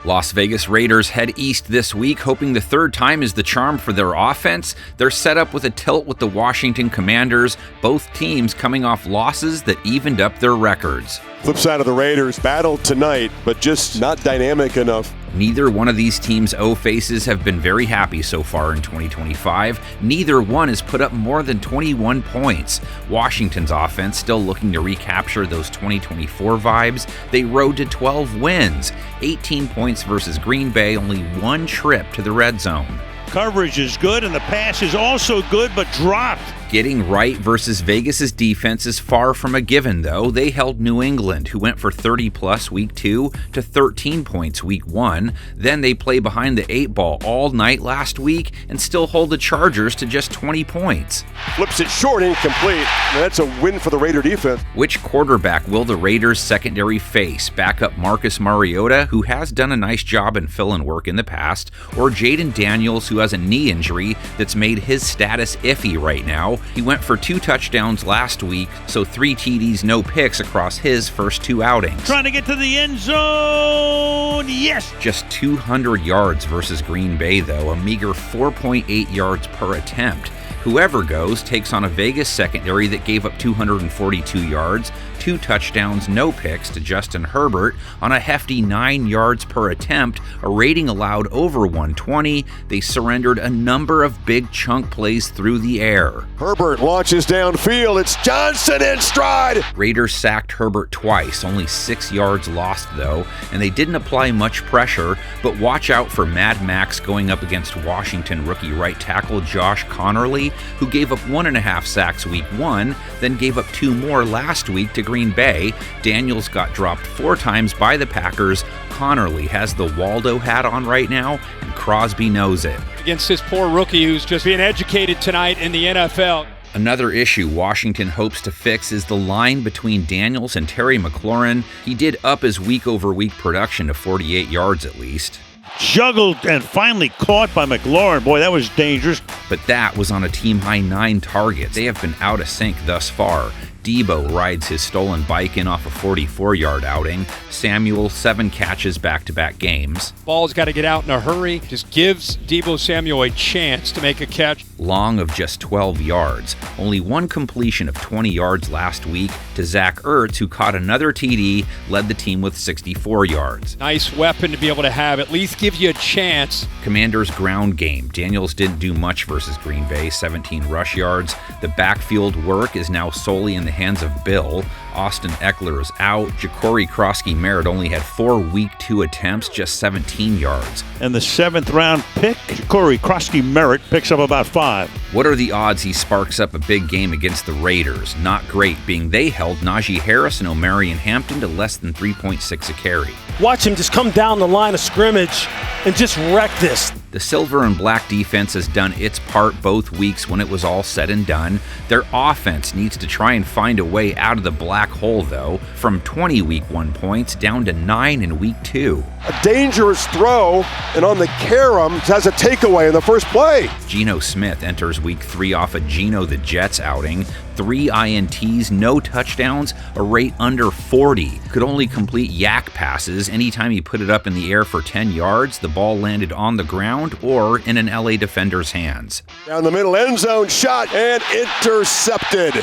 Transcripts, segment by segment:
Las Vegas Raiders head east this week, hoping the third time is the charm for their offense. They're set up with a tilt with the Washington Commanders, both teams coming off losses that evened up their records. Flip side of the Raiders battled tonight, but just not dynamic enough. Neither one of these teams' O-faces have been very happy so far in 2025. Neither one has put up more than 21 points. Washington's offense still looking to recapture those 2024 vibes. They rode to 12 wins, 18 points versus Green Bay, only one trip to the red zone. Coverage is good, and the pass is also good, but dropped. Getting right versus Vegas's defense is far from a given, though. They held New England, who went for 30-plus week 2 to 13 points week 1. Then they play behind the 8 ball all night last week and still hold the Chargers to just 20 points. Flips it short, incomplete. That's a win for the Raider defense. Which quarterback will the Raiders' secondary face? Backup Marcus Mariota, who has done a nice job in fill-in work in the past, or Jaden Daniels, who has a knee injury that's made his status iffy right now? He went for 2 touchdowns last week, so 3 TDs, no picks across his first 2 outings. Trying to get to the end zone, yes! Just 200 yards versus Green Bay, though, a meager 4.8 yards per attempt. Whoever goes takes on a Vegas secondary that gave up 242 yards, 2 touchdowns, no picks to Justin Herbert on a hefty 9 yards per attempt, a rating allowed over 120. They surrendered a number of big chunk plays through the air. Herbert launches downfield. It's Johnson in stride. Raiders sacked Herbert twice, only 6 yards lost though, and they didn't apply much pressure, but watch out for Mad Max going up against Washington rookie right tackle Josh Connerly, who gave up 1.5 sacks week 1, then gave up 2 more last week to Green Bay. Daniels got dropped 4 times by the Packers. Connerly has the Waldo hat on right now, and Crosby knows it. Against this poor rookie who's just being educated tonight in the NFL. Another issue Washington hopes to fix is the line between Daniels and Terry McLaurin. He did up his week-over-week production to 48 yards at least. Juggled and finally caught by McLaurin. Boy, that was dangerous. But that was on a team-high 9 targets. They have been out of sync thus far. Debo rides his stolen bike in off a 44-yard outing. Samuel, 7 catches back-to-back games. Ball's got to get out in a hurry. Just gives Debo Samuel a chance to make a catch. Long of just 12 yards. Only 1 completion of 20 yards last week to Zach Ertz, who caught another TD, led the team with 64 yards. Nice weapon to be able to have. At least give you a chance. Commanders' ground game. Daniels didn't do much versus Green Bay, 17 rush yards. The backfield work is now solely in the hands of Bill. Austin Eckler is out. Ja'Cory Krosky-Merritt only had 4 week 2 attempts, just 17 yards. And the 7th round pick, Ja'Cory Krosky-Merritt, picks up about 5. What are the odds he sparks up a big game against the Raiders? Not great, being they held Najee Harris and Omarion Hampton to less than 3.6 a carry. Watch him just come down the line of scrimmage and just wreck this. The silver and black defense has done its part both weeks when it was all said and done. Their offense needs to try and find a way out of the black hole, though, from 20 week 1 points down to 9 in week 2. A dangerous throw, and on the carom has a takeaway in the first play. Geno Smith enters week 3 off a Geno the Jets outing. 3 INTs, no touchdowns, a rate under 40. Could only complete yak passes. Anytime he put it up in the air for 10 yards, the ball landed on the ground or in an LA defender's hands. Down the middle, end zone shot, and intercepted.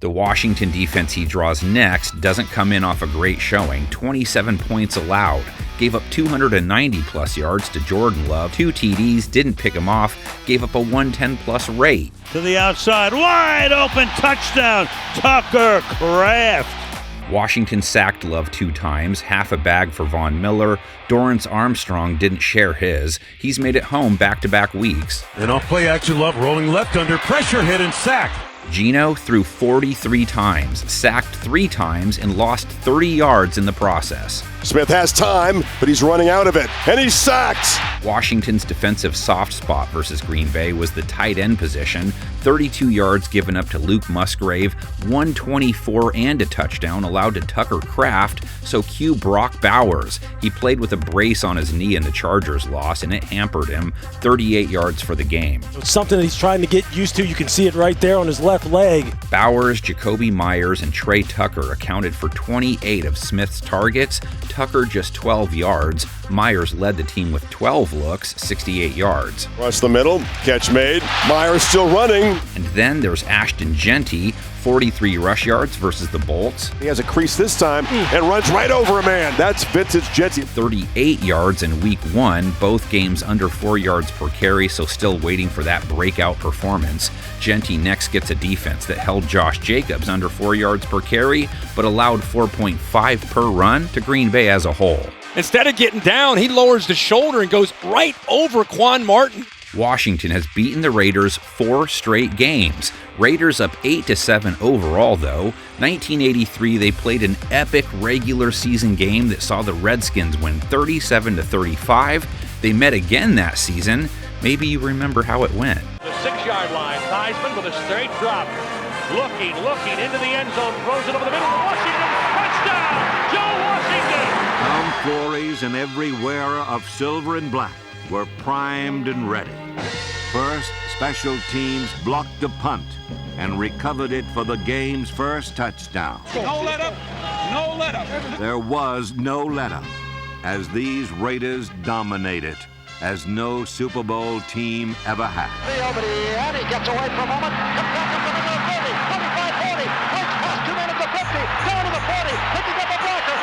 The Washington defense he draws next doesn't come in off a great showing. 27 points allowed. Gave up 290-plus yards to Jordan Love. 2 TDs, didn't pick him off. Gave up a 110-plus rate. To the outside, wide open touchdown, Tucker Kraft. Washington sacked Love 2 times, half a bag for Von Miller. Dorrance Armstrong didn't share his. He's made it home back-to-back weeks. And off play action, Love rolling left under pressure, hit and sacked. Geno threw 43 times, sacked 3 times, and lost 30 yards in the process. Smith has time, but he's running out of it, and he's sacked. Washington's defensive soft spot versus Green Bay was the tight end position. 32 yards given up to Luke Musgrave, 124 and a touchdown allowed to Tucker Kraft, so cue Brock Bowers. He played with a brace on his knee in the Chargers loss, and it hampered him. 38 yards for the game. It's something that he's trying to get used to. You can see it right there on his left leg. Bowers, Jacoby Myers, and Trey Tucker accounted for 28 of Smith's targets. Tucker just 12 yards. Myers led the team with 12 looks, 68 yards. Across the middle, catch made. Myers still running. And then there's Ashton Genty, 43 rush yards versus the Bolts. He has a crease this time and runs right over a man. That's vintage Genty. 38 yards in week 1, both games under 4 yards per carry, so still waiting for that breakout performance. Genty next gets a defense that held Josh Jacobs under 4 yards per carry, but allowed 4.5 per run to Green Bay as a whole. Instead of getting down, he lowers the shoulder and goes right over Quan Martin. Washington has beaten the Raiders 4 straight games. Raiders up 8-7 overall, though. 1983, they played an epic regular season game that saw the Redskins win 37-35. They met again that season. Maybe you remember how it went. The 6-yard line, Theismann with a straight drop. Looking into the end zone, throws it over the middle. Washington, touchdown, Joe Washington! Tom Flores and every wearer of silver and black were primed and ready. First, special teams blocked the punt and recovered it for the game's first touchdown. No let up, no let up. There was no let-up, as these Raiders dominated, as no Super Bowl team ever had. And he gets away for a moment, comes back up to the 30, 25, 40, breaks past 2 men at the 50, down to the 40, picking up a blocker.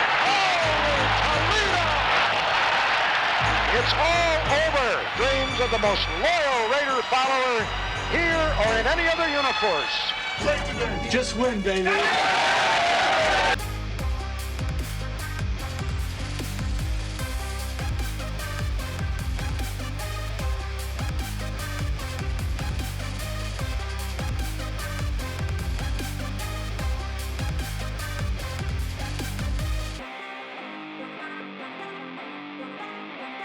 It's all over. Dreams of the most loyal Raider follower here or in any other universe. Just win, baby.